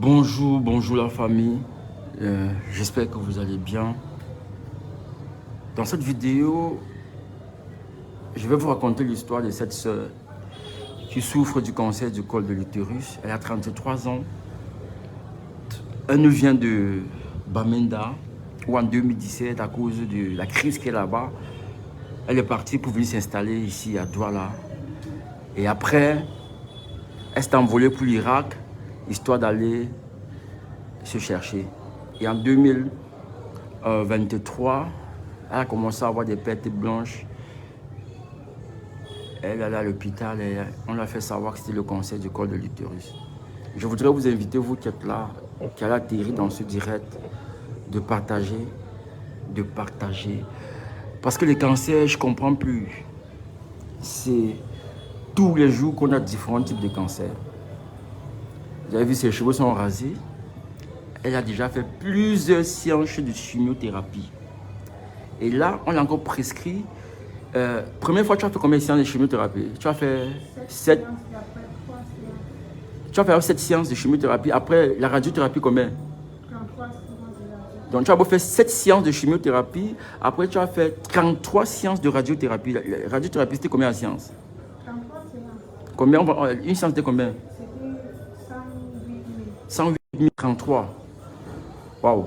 Bonjour la famille. J'espère que vous allez bien. Dans cette vidéo, je vais vous raconter l'histoire de cette sœur qui souffre du cancer du col de l'utérus. Elle a 33 ans. Elle nous vient de Bamenda, où en 2017, à cause de la crise qu'il y a là-bas, elle est partie pour venir s'installer ici à Douala. Et après, elle s'est envolée pour l'Irak, histoire d'aller se chercher. Et en 2023, elle a commencé à avoir des pertes blanches. Elle allait à l'hôpital et on lui a fait savoir que c'était le cancer du col de l'utérus. Je voudrais vous inviter, vous qui êtes là, qui allez atterrir dans ce direct, de partager. Parce que les cancers, je ne comprends plus. C'est tous les jours qu'on a différents types de cancers. Vous avez vu, ses cheveux sont rasés. Elle a déjà fait plusieurs séances de chimiothérapie. Et là, on l'a encore prescrit. Première fois, tu as fait combien de séances de chimiothérapie? Tu as fait 7. Tu as fait 7 séances de chimiothérapie. Après, la radiothérapie, combien? 33 séances. Donc, tu as fait 7 séances de chimiothérapie. Après, tu as fait 33 séances de radiothérapie. La radiothérapie, c'était combien de séances? 33 séances. Combien? Une séance, c'était combien? C'était 108 000. 33. Waouh.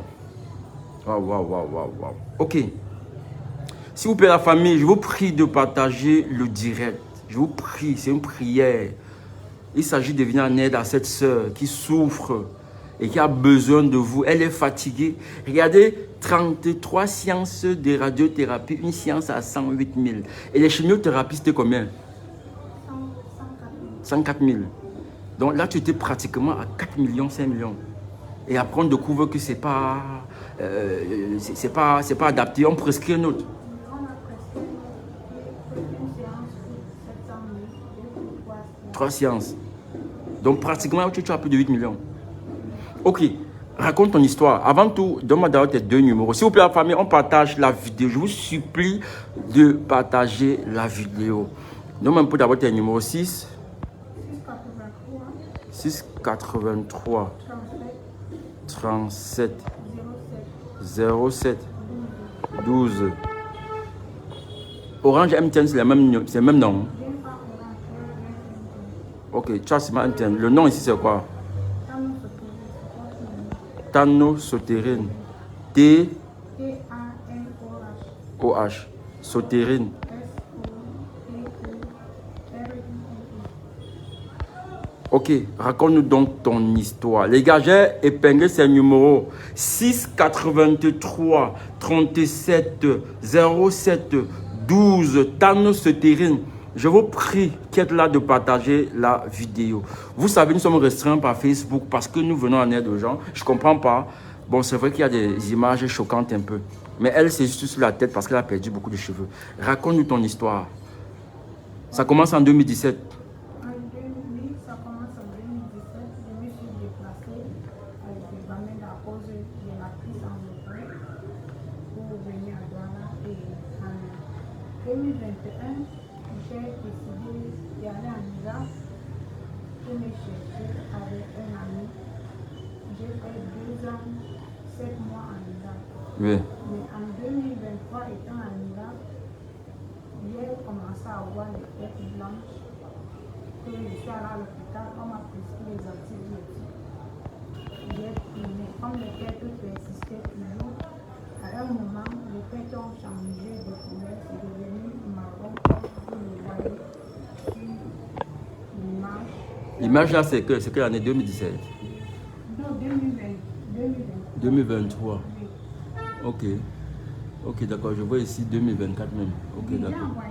Ok. S'il vous plaît, la famille, je vous prie de partager le direct. Je vous prie, c'est une prière. Il s'agit de venir en aide à cette sœur qui souffre et qui a besoin de vous. Elle est fatiguée. Regardez, 33 séances de radiothérapie, une séance à 108 000. Et les chimiothérapies, c'était combien? 104 000. Donc là, tu étais pratiquement à 4 millions, 5 millions. Et après, on découvre que c'est pas adapté. On prescrit une autre. On a prescrit une séance pour 700 000, 3 séances. Donc, pratiquement, tu as plus de 8 millions. Ok, raconte ton histoire. Avant tout, donne-moi d'abord tes 2 numéros. S'il vous plaît, la famille, on partage la vidéo. Je vous supplie de partager la vidéo. Donne-moi un peu d'abord tes numéros. 683 37 07 12. Orange MTN, c'est le même nom. Ok, Charles MTN. Le nom ici, c'est quoi? Tano Soterine. T-A-N-O-H. Soterine. Ok, raconte-nous donc ton histoire. Les gars, j'ai épinglé ces numéros. 683 37 07 12. Tano Soterine. Je vous prie qui êtes là de partager la vidéo. Vous savez, nous sommes restreints par Facebook parce que nous venons en aide aux gens. Je ne comprends pas. Bon, c'est vrai qu'il y a des images choquantes un peu. Mais elle, c'est juste sur la tête parce qu'elle a perdu beaucoup de cheveux. Raconte-nous ton histoire. Ça commence en 2017. Ça commence en 2017. Je me suis déplacée de Bamenda à cause de la crise en Europe pour venir à Douala. Et en 2021, j'ai décidé d'aller en Irak pour me chercher avec un ami. J'ai fait 2 ans, 7 mois en Irak. Oui. Mais en 2023, étant en Irak, j'ai commencé à avoir les têtes blanches. Que je suis allée à l'hôpital, on m'a prescrit les antibiotiques. J'ai pris, comme les têtes persistaient toujours, à un moment, les têtes ont changé de couleur, c'est devenu marron, comme vous le voyez sur l'image. L'image là, c'est que l'année 2017. Non, 2023. Oui. Ok. Ok, d'accord. Je vois ici 2024 même. Ok, J'ai d'accord. envoyé,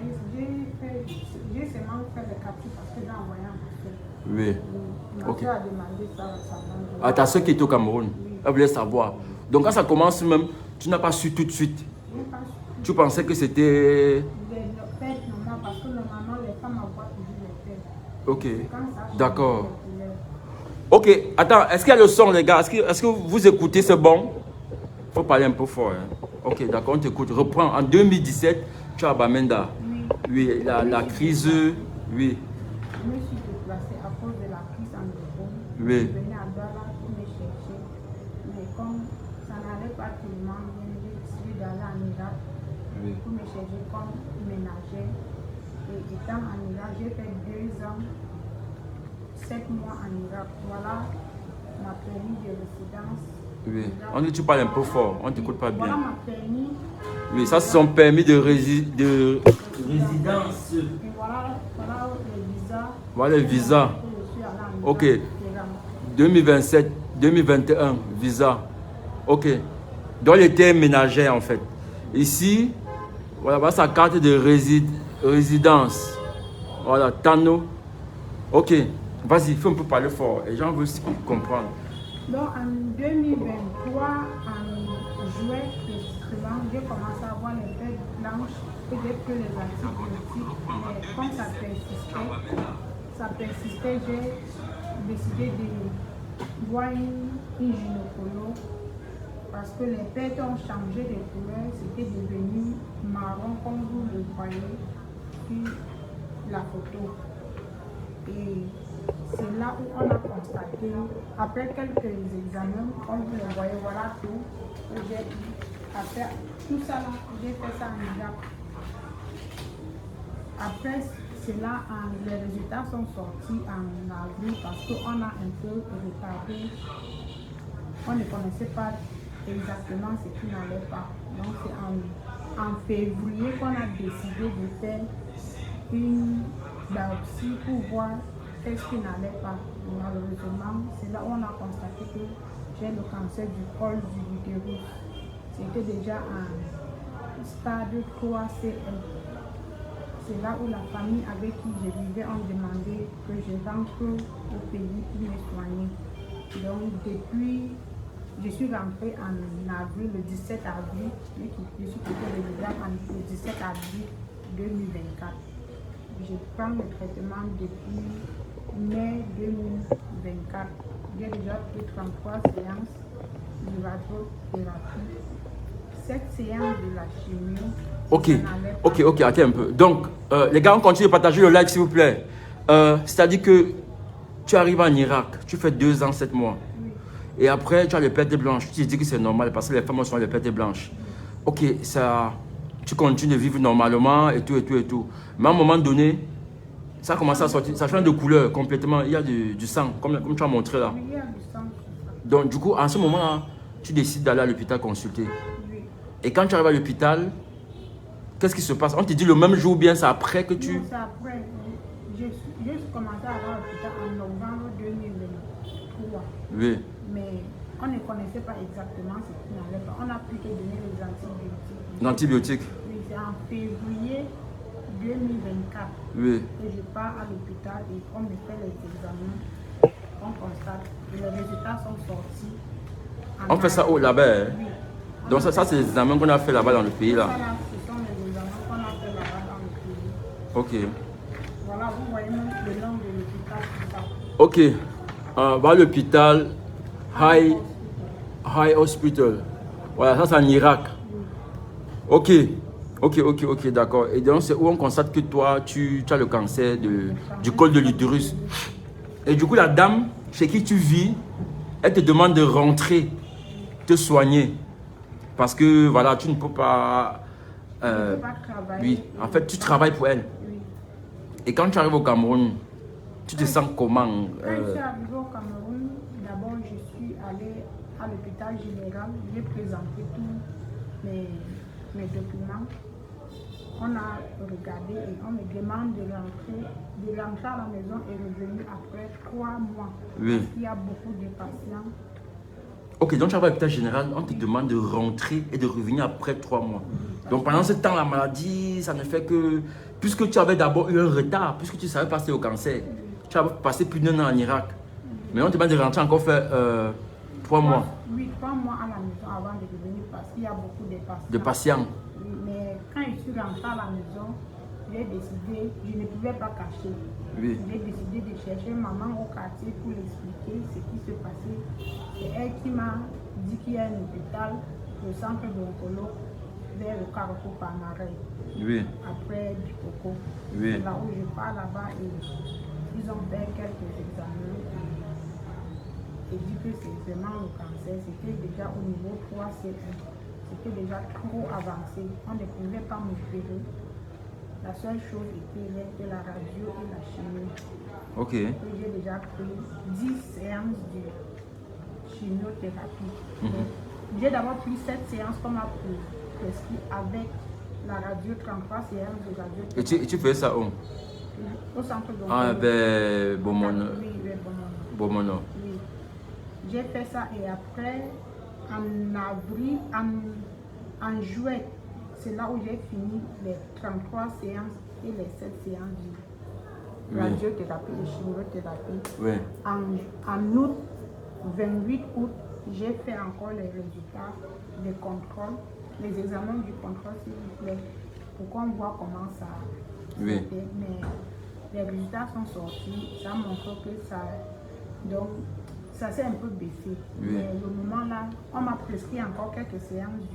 j'ai seulement fait le capture parce que j'ai envoyé un papier. Oui. Ma Ok. soeur a demandé ça récemment. Ah, ta soeur qui est au Cameroun. Oui. Elle voulait savoir. Donc quand ça commence même, tu n'as pas su tout de suite. Je n'ai pas su. Tu pensais que c'était... Les pères, normalement, parce que normalement, les femmes envoient toujours les pères. Ok. Quand ça change, D'accord. les couleurs. Ok, attends, est-ce qu'il y a le son, les gars? Est-ce que vous écoutez, c'est bon? Il faut parler un peu fort. Hein? Ok, d'accord, on t'écoute. Reprends. En 2017, tu es à Bamenda. Oui. Oui, la crise... Oui. Je me suis déplacée à cause de la crise en Europe. Oui. Je venais à Douala pour me chercher. comme ça n'allait pas tellement bien, j'ai décidé d'aller en Irak pour me chercher comme ménagère. Et étant en Irak, j'ai fait 2 ans, 7 mois en Irak. Voilà ma permis de résidence. Oui, on dit que tu parles un peu fort, on ne t'écoute pas bien. Voilà ma permis. Oui, ça c'est son permis de résidence. Et voilà le visa. Voilà le visa. Ok. 2027, 2021, visa. Ok. Donc, il était ménagère en fait. Ici, voilà sa carte de résidence. Voilà, Tano. Ok. Vas-y, il faut un peu parler fort. Les gens veulent comprendre. Donc, en 2023, en juillet précisément, j'ai commencé à avoir les feuilles blanches et j'ai pris les antibiotiques. Mais comme ça persistait, j'ai décidé de voir une gynécologue parce que les pertes ont changé de couleur, c'était devenu marron comme vous le voyez sur la photo. Et c'est là où on a constaté, après quelques examens, comme vous le voyez, voilà tout, que j'ai eu à faire. Tout ça là, j'ai fait ça en Irak. Après cela, les résultats sont sortis en avril parce qu'on a un peu retardé. On ne connaissait pas exactement ce qui n'allait pas. Donc c'est en février qu'on a décidé de faire une biopsie pour voir qu'est-ce qui n'allait pas. Malheureusement, c'est là où on a constaté que j'ai le cancer du col du utérus. C'était déjà en stade 3CL. C'est là où la famille avec qui je vivais ont demandé que je rentre au pays pour me soigner. Donc depuis, je suis rentrée en avril, le 17 avril, je suis quittée le le 17 avril 2024. Je prends le traitement depuis mai 2024. J'ai déjà fait 33 séances de radiothérapie, 7 séances de la chimio. Ok, attends un peu. Donc, les gars, on continue de partager le like, s'il vous plaît. C'est-à-dire que tu arrives en Irak, tu fais 2 ans, 7 mois. Oui. Et après, tu as les pertes blanches. Tu te dis que c'est normal parce que les femmes ont les pertes blanches. Ok, ça, tu continues de vivre normalement et tout. Mais à un moment donné, ça commence à sortir, ça change de couleur complètement. Il y a du sang, comme tu as montré là. Oui, il y a du sang. Donc, du coup, en ce moment-là, tu décides d'aller à l'hôpital consulter. Oui. Et quand tu arrives à l'hôpital, qu'est-ce qui se passe? On te dit le même jour ou bien c'est après que tu... Non, c'est après. J'ai commencé à aller à l'hôpital en novembre 2023. Oui. Mais on ne connaissait pas exactement ce qui n'allait pas. On a pu te donner les antibiotiques. L'antibiotique. Oui, c'est en février 2024 Oui. que je pars à l'hôpital et on me fait les examens. On constate que les résultats sont sortis. On fait ça où là-bas? Hein? Oui. Donc ça c'est les examens qu'on a fait là-bas dans le pays là. Ça, là, ce sont les examens qu'on a fait là-bas dans le pays. Ok. Voilà, vous voyez même le nom de l'hôpital. Ok. Va à l'hôpital High Hospital. Voilà, ça c'est en Irak. Ok, d'accord. Et donc c'est où on constate que toi, tu as le cancer du col de l'utérus. Et du coup, la dame chez qui tu vis, elle te demande de rentrer, te soigner. Parce que voilà, tu ne peux pas... Je ne peux pas travailler. Oui, en fait, tu travailles pour elle. Oui. Et quand tu arrives au Cameroun, tu te sens comment? Quand je suis arrivée au Cameroun, d'abord je suis allée à l'hôpital général, j'ai présenté tous mes documents. On a regardé et on me demande de rentrer à la maison et revenir après 3 mois. Oui. Il y a beaucoup de patients. Ok, donc tu arrives à l'hôpital général, on te demande de rentrer et de revenir après 3 mois. Donc pendant ce temps, la maladie, ça ne fait que... Puisque tu avais d'abord eu un retard, puisque tu savais passer au cancer, tu as passé plus d'1 an en Irak. Mais on te demande de rentrer encore faire 3 mois. Oui, 3 mois à la maison avant de revenir parce qu'il y a beaucoup de patients. De patients. Oui, mais quand je suis rentrée à la maison, j'ai décidé, je ne pouvais pas cacher. Oui. J'ai décidé de chercher maman au quartier pour l'expliquer ce qui se passait. C'est elle qui m'a dit qu'il y a un hôpital, le centre d'oncologue, vers le Carrefour Palmarès. Oui. Après du coco. Oui. C'est là où je pars là-bas et ils ont fait quelques examens. te dit que c'est vraiment le cancer, c'était déjà au niveau 3C1. C'était déjà trop avancé. On ne pouvait pas m'opérer. La seule chose était la radio et la chimie. Ok. J'ai déjà pris 10 séances de chimiothérapie. J'ai d'abord pris 7 séances qu'on m'a prescrit avec la radio, 33 séances de radio. Et tu fais ça où? Au centre de Ah, ben, Bomono. Oui, Bomono. oui. J'ai fait ça et après, en avril, en juillet, c'est là où j'ai fini les 33 séances et les 7 séances de radiothérapie et chimiothérapie. Oui. En août, 28 août, j'ai fait encore les résultats des contrôles, les examens du contrôle, s'il vous plaît, pour qu'on voit comment ça Oui. c'était. Mais les résultats sont sortis, ça montre que ça. Donc, ça s'est un peu baissé. Oui. Mais le moment là, on m'a prescrit encore quelques séances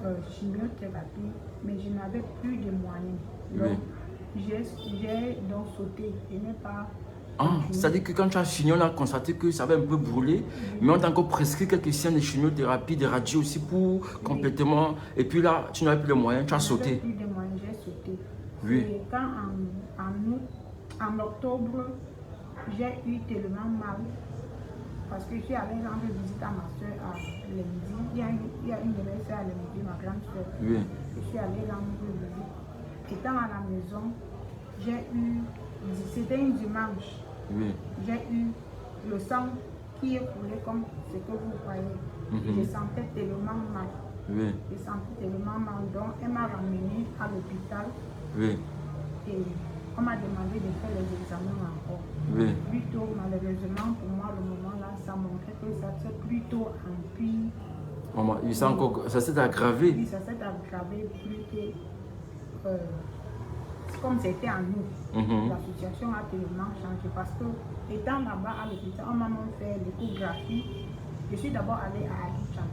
de chimiothérapie, mais je n'avais plus de moyens. Donc, j'ai donc sauté. Je n'ai pas. Ah, c'est-à-dire que quand tu as fini, on a constaté que ça avait un peu brûlé, mais on t'a encore prescrit quelques séances de chimiothérapie, de radio aussi pour complètement. Et puis là, tu n'avais plus de moyens, tu as sauté. Plus de moyens, j'ai sauté. Oui. Et quand en octobre, j'ai eu tellement mal parce que je suis allée rendre visite à ma soeur à Lemdi. Il y a une de mes soeurs à Lemdi, ma grande soeur. Oui. Je suis allée rendre visite. Étant à la maison, j'ai eu, c'était un dimanche, Oui. j'ai eu le sang qui est coulé comme ce que vous voyez. Je sentais tellement mal. Oui. Je sentais tellement mal. Donc, elle m'a ramenée à l'hôpital. Oui. Et on m'a demandé de faire les examens encore. Oui. Plutôt, malheureusement, pour moi, le moment là, ça montrait que ça s'est plutôt empiré. Maman, ça s'est aggravé. Oui, ça s'est aggravé plutôt. Comme c'était en nous, la situation a tellement changé parce que, étant là-bas à l'hôpital, on m'a même fait l'échographie. Je suis d'abord allée à Abidjan.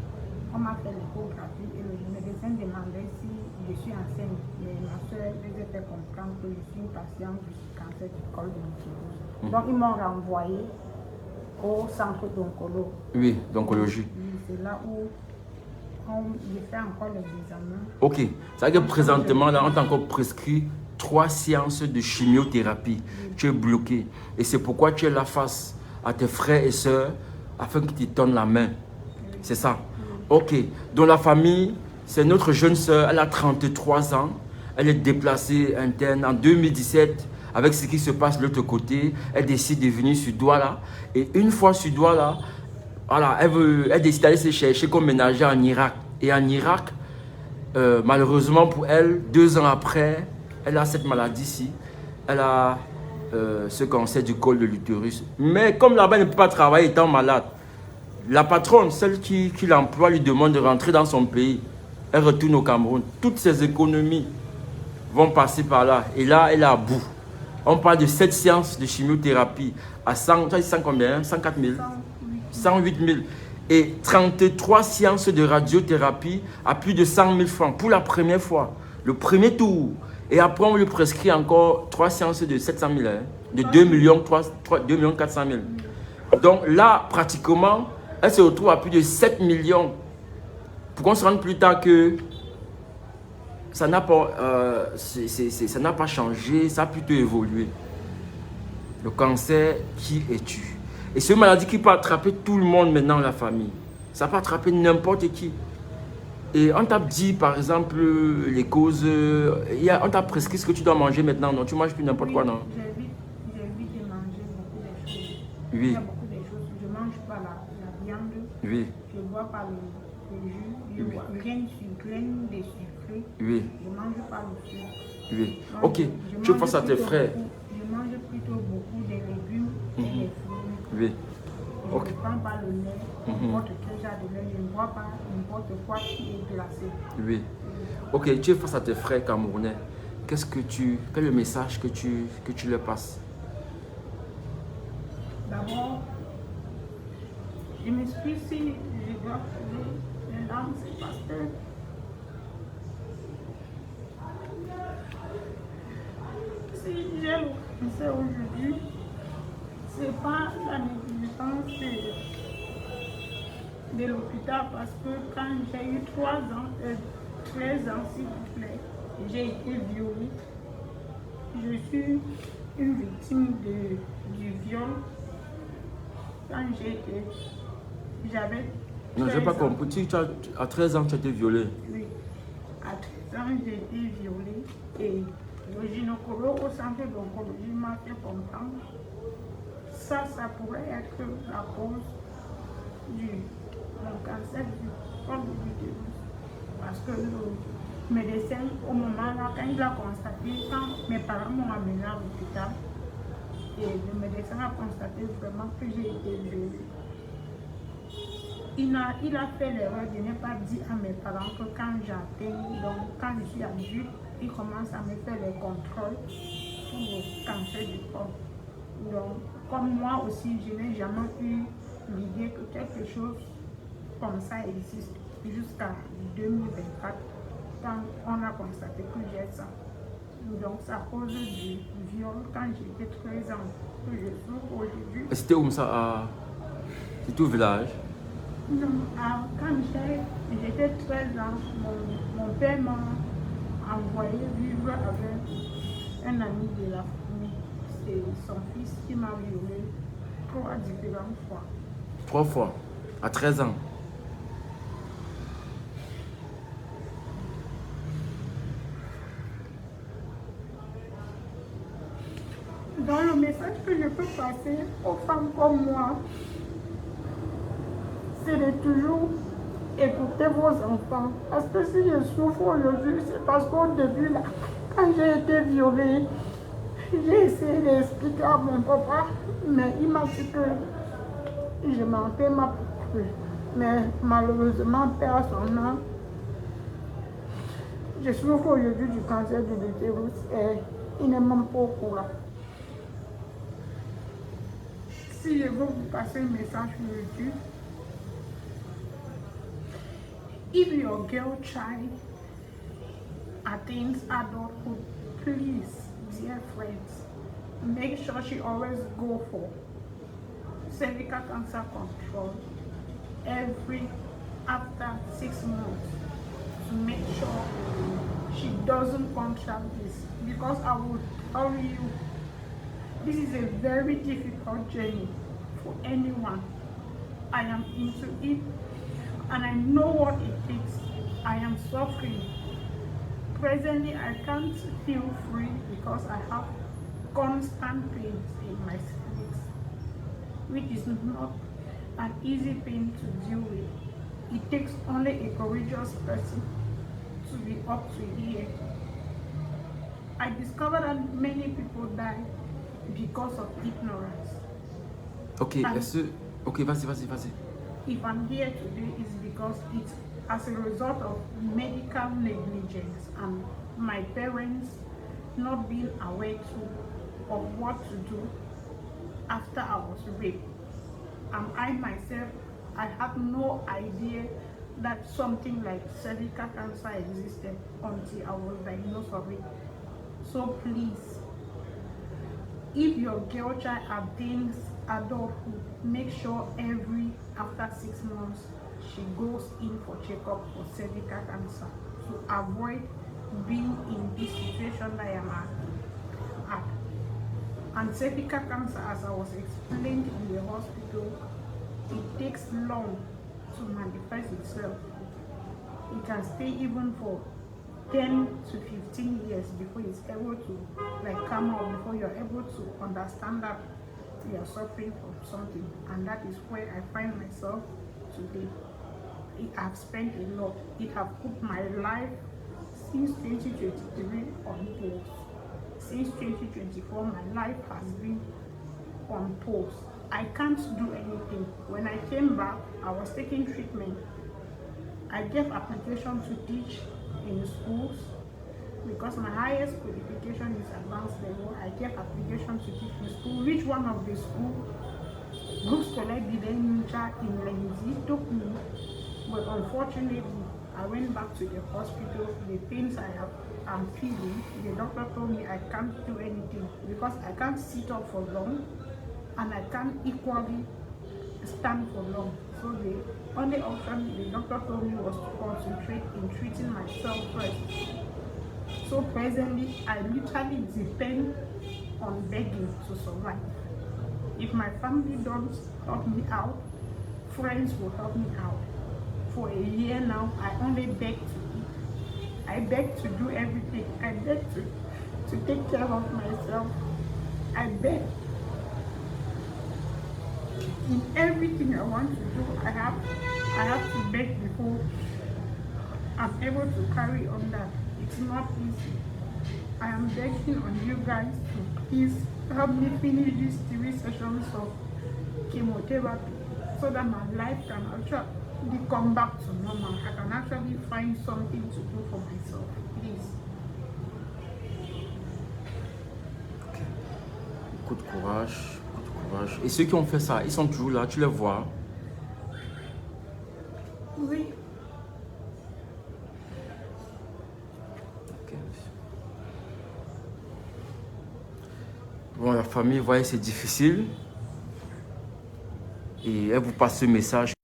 On m'a fait l'échographie et le médecin demandait si je suis enceinte. Mais ma soeur les a fait comprendre que je suis une patiente du cancer du col de l'utérus. Donc ils m'ont renvoyé au centre d'oncologie. Oui, d'oncologie. Oui, c'est là où j'ai fait encore les examens. Ok, c'est-à-dire que présentement, là, on t'a encore prescrit 3 séances de chimiothérapie. Tu es bloqué. Et c'est pourquoi tu es là face à tes frères et sœurs afin qu'ils te tendent la main. C'est ça. Ok. Dans la famille, c'est notre jeune sœur. Elle a 33 ans. Elle est déplacée interne en 2017. Avec ce qui se passe de l'autre côté, elle décide de venir sur Douala. Et une fois sur Douala, voilà, elle décide d'aller se chercher comme ménagère en Irak. Et en Irak, malheureusement pour elle, 2 ans après, elle a cette maladie-ci. Elle a ce cancer du col de l'utérus. Mais comme là-bas, elle ne peut pas travailler étant malade, la patronne, celle qui l'emploie, lui demande de rentrer dans son pays. Elle retourne au Cameroun. Toutes ses économies vont passer par là. Et là, elle est à bout. On parle de 7 séances de chimiothérapie à 100, tu as dit 100 combien? 104 000? 108 000. Et 33 séances de radiothérapie à plus de 100 000 francs pour la première fois. Le premier tour. Et après, on lui prescrit encore 3 séances de 700 000, hein, de 2 400 000. Donc là, pratiquement, elle se retrouve à plus de 7 millions. Pour qu'on se rende plus tard que ça n'a pas changé, ça a plutôt évolué. Le cancer, qui es-tu? Et c'est une maladie qui peut attraper tout le monde maintenant dans la famille. Ça peut attraper n'importe qui. Et on t'a dit, par exemple, les causes, on t'a prescrit ce que tu dois manger maintenant, non? Tu manges plus n'importe quoi, non? J'évite de manger beaucoup de choses. Oui. Il y a beaucoup de choses. Je ne mange pas la viande. Oui. Je ne bois pas le jus. Je ne bois rien de sucré. Oui. Je ne mange pas le sucre. Oui. Donc, Ok. Tu penses à tes frères. Je mange plutôt beaucoup de légumes et des fruits. Oui. Je Ok. ne prends pas le lait, n'importe quel genre de lait. Je ne bois pas n'importe quoi qui est glacé. Oui. Ok, tu es face à tes frères camerounais. Quel est le message que tu leur passes? D'abord, je m'excuse si je dois trouver une larme, c'est parce que si j'ai le cancer aujourd'hui, c'est pas la négligence de l'hôpital parce que quand j'ai eu 13 ans s'il vous plaît, j'ai été violée. Je suis une victime du viol quand j'avais. Non, je n'ai pas compris. À 13 ans, tu as été violée. Oui, à 13 ans, j'ai été violée et le gynécologue au centre d'oncologie m'a fait comprendre. Ça pourrait être la cause mon cancer du col de l'utérus. Parce que le médecin, au moment là, quand il a constaté, quand mes parents m'ont amené à l'hôpital, et le médecin a constaté vraiment que j'ai été violée. Il a fait l'erreur de ne pas dire à mes parents que quand j'atteins, donc quand je suis adulte, il commence à me faire les contrôles pour le cancer du col. Donc, comme moi aussi, je n'ai jamais eu l'idée que quelque chose comme ça existe jusqu'à 2024, quand on a constaté que j'ai ça. Donc, c'est à cause du viol quand j'étais 13 ans que je souffre aujourd'hui. C'était où ça? C'était au village? Non, quand j'étais 13 ans, mon père m'a envoyé vivre avec un ami de la famille. C'est son fils qui m'a violée 3 différentes fois. 3 fois? À 13 ans? Dans le message que je peux passer aux femmes comme moi, c'est de toujours écouter vos enfants. Parce que si je souffre aujourd'hui, c'est parce qu'au début, là, quand j'ai été violée, j'ai essayé d'expliquer à mon papa, mais il m'a dit que je mentais ma propre. Mais malheureusement, père à son âme, je souffre aujourd'hui du cancer de l'utérus et il n'est même pas au courant. Si je veux vous passer un message aujourd'hui, if your girl child attains adulthood, please, dear friends, make sure she always go for cervical cancer control after 6 months to make sure she doesn't contract this. Because I will tell you, this is a very difficult journey for anyone. I am into it and I know what it takes. I am suffering. Presently, I can't feel free because I have constant pains in my cervix, which is not an easy pain to deal with. It takes only a courageous person to be up to here. I discovered that many people die because of ignorance. Ok, Ok, vas-y. If I'm here today, it's because it's as a result of medical negligence and my parents not being aware of what to do after I was raped. And I myself, I had no idea that something like cervical cancer existed until I was diagnosed of it. So please, if your girl child attains adulthood, make sure after 6 months she goes in for checkup for cervical cancer to avoid being in this situation that I am at. And cervical cancer, as I was explained in the hospital, it takes long to manifest itself. It can stay even for 10 to 15 years before it's able to come out, before you're able to understand that you're suffering from something. And that is where I find myself today. I've spent a lot. It has put my life since 2023 on pause. Since 2024, my life has been on pause. I can't do anything. When I came back, I was taking treatment. I gave application to teach in schools because my highest qualification is advanced level. I gave application to teach in school. Which one of the schools? Group Scolaire Biden in Lenzi took me, but unfortunately, I went back to the hospital. The pains I'm feeling, the doctor told me I can't do anything because I can't sit up for long and I can't equally stand for long. So the only option the doctor told me was to concentrate in treating myself first. So presently, I literally depend on begging to survive. If my family don't help me out, friends will help me out. For a year now, I only beg to eat. I beg to do everything. I beg to take care of myself. I beg. In everything I want to do, I have to beg before I'm able to carry on that. It's not easy. I am begging on you guys to please help me finish these 3 sessions of chemotherapy so that my life can actually come back to normal. I can actually find something to do for myself. Please. Okay. Coup de courage, coup de courage. Et ceux qui ont fait ça, ils sont toujours là, tu les vois? Oui. Okay. Bon, la famille, voyez, c'est difficile. Et elle vous passe ce message.